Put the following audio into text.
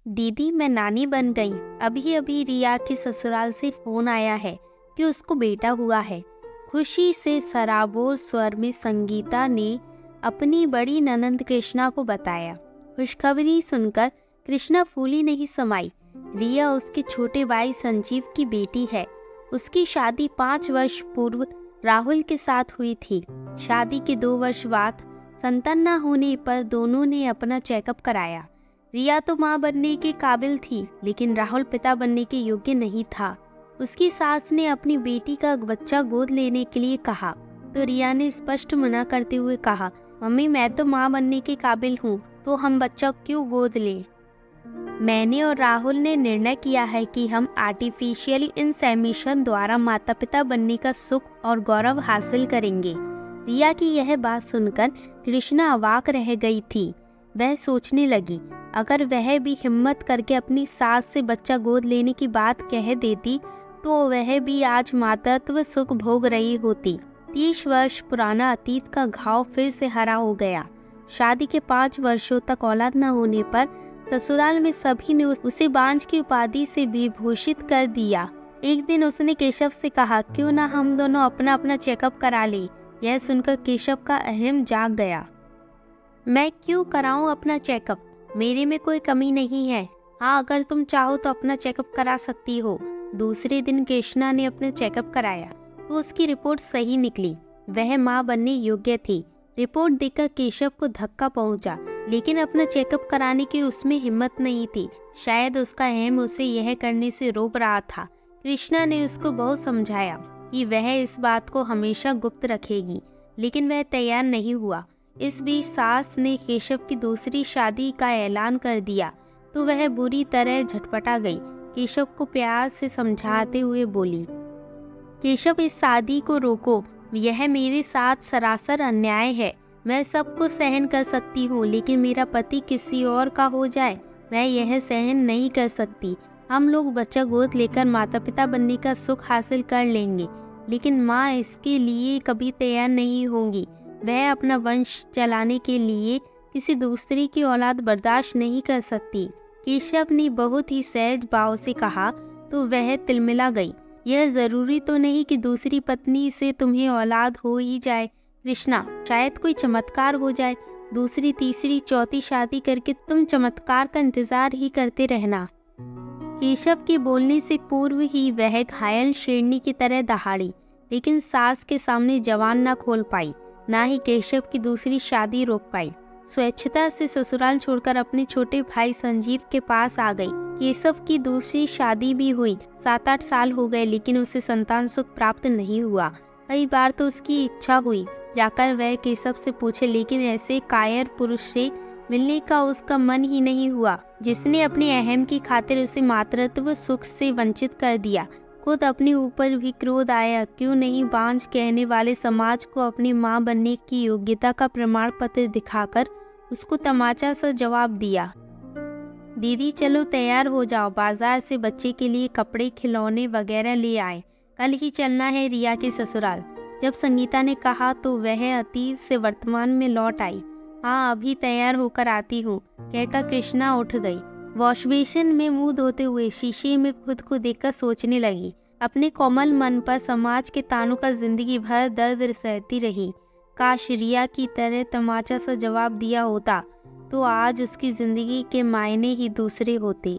दीदी मैं नानी बन गई। अभी अभी रिया के ससुराल से फोन आया है कि उसको बेटा हुआ है। खुशी से सराबोर स्वर में संगीता ने अपनी बड़ी ननंद कृष्णा को बताया। खुशखबरी सुनकर कृष्णा फूली नहीं समाई। रिया उसके छोटे भाई संजीव की बेटी है। उसकी शादी 5 वर्ष पूर्व राहुल के साथ हुई थी। शादी के 2 वर्ष बाद संतान न होने पर दोनों ने अपना चेकअप कराया। रिया तो मां बनने के काबिल थी, लेकिन राहुल पिता बनने के योग्य नहीं था। उसकी सास ने अपनी बेटी का बच्चा गोद लेने के लिए कहा तो रिया ने स्पष्ट मना करते हुए कहा, मम्मी मैं तो मां बनने के काबिल हूँ, तो हम बच्चा क्यों गोद लें। मैंने और राहुल ने निर्णय किया है कि हम आर्टिफिशियल इंसेमिनेशन द्वारा माता पिता बनने का सुख और गौरव हासिल करेंगे। रिया की यह बात सुनकर कृष्णा अवाक रह गई थी। वह सोचने लगी, अगर वह भी हिम्मत करके अपनी सास से बच्चा गोद लेने की बात कह देती तो वह भी आज मातृत्व सुख भोग रही होती। 30 वर्ष पुराना अतीत का घाव फिर से हरा हो गया। शादी के 5 वर्षों तक औलाद न होने पर ससुराल में सभी ने उसे बांझ की उपाधि से विभूषित कर दिया। एक दिन उसने केशव से कहा, क्यों ना हम दोनों अपना अपना चेकअप करा लें। यह सुनकर केशव का अहम जाग गया। मैं क्यों कराऊं अपना चेकअप, मेरे में कोई कमी नहीं है। हाँ, अगर तुम चाहो तो अपना चेकअप करा सकती हो। दूसरे दिन कृष्णा ने अपना चेकअप कराया तो उसकी रिपोर्ट सही निकली। वह मां बनने योग्य थी। रिपोर्ट देखकर केशव को धक्का पहुंचा, लेकिन अपना चेकअप कराने की उसमें हिम्मत नहीं थी। शायद उसका अहम उसे यह करने से रोक रहा था। कृष्णा ने उसको बहुत समझाया कि वह इस बात को हमेशा गुप्त रखेगी, लेकिन वह तैयार नहीं हुआ। इस बीच सास ने केशव की दूसरी शादी का ऐलान कर दिया तो वह बुरी तरह झटपटा गई। केशव को प्यार से समझाते हुए बोली, केशव इस शादी को रोको, यह मेरे साथ सरासर अन्याय है। मैं सब कुछ सहन कर सकती हूँ, लेकिन मेरा पति किसी और का हो जाए, मैं यह सहन नहीं कर सकती। हम लोग बच्चा गोद लेकर माता पिता बनने का सुख हासिल कर लेंगे, लेकिन माँ इसके लिए कभी तैयार नहीं होंगी। वह अपना वंश चलाने के लिए किसी दूसरी की औलाद बर्दाश्त नहीं कर सकती। केशव ने बहुत ही सहज भाव से कहा तो वह तिलमिला गई। यह जरूरी तो नहीं कि दूसरी पत्नी से तुम्हें औलाद हो ही जाए कृष्णा, शायद कोई चमत्कार हो जाए। दूसरी तीसरी चौथी शादी करके तुम चमत्कार का इंतजार ही करते रहना। केशव के बोलने से पूर्व ही वह घायल शेरनी की तरह दहाड़ी, लेकिन सास के सामने जबान न खोल पाई, ना ही केशव की दूसरी शादी रोक पाई। स्वेच्छता से ससुराल छोड़कर अपने छोटे भाई संजीव के पास आ गई। केशव की दूसरी शादी भी हुई। 7-8 साल हो गए, लेकिन उसे संतान सुख प्राप्त नहीं हुआ। कई बार तो उसकी इच्छा हुई जाकर वह केशव से पूछे, लेकिन ऐसे कायर पुरुष से मिलने का उसका मन ही नहीं हुआ, जिसने अपने अहम की खातिर उसे मातृत्व सुख से वंचित कर दिया। खुद अपने ऊपर भी क्रोध आया। क्यों नहीं बांझ कहने वाले समाज को अपनी मां बनने की योग्यता का प्रमाण पत्र दिखाकर उसको तमाचा सा जवाब दिया। दीदी चलो तैयार हो जाओ, बाजार से बच्चे के लिए कपड़े खिलौने वगैरह ले आए, कल ही चलना है रिया के ससुराल। जब संगीता ने कहा तो वह अतीत से वर्तमान में लौट आई। हाँ, अभी तैयार होकर आती हूँ, कहकर कृष्णा उठ गई। वॉश बेसिन में मुंह धोते हुए शीशे में खुद को देखकर सोचने लगी। अपने कोमल मन पर समाज के तानों का जिंदगी भर दर्द सहती रही। काश रिया की तरह तमाचा सा जवाब दिया होता तो आज उसकी जिंदगी के मायने ही दूसरे होते।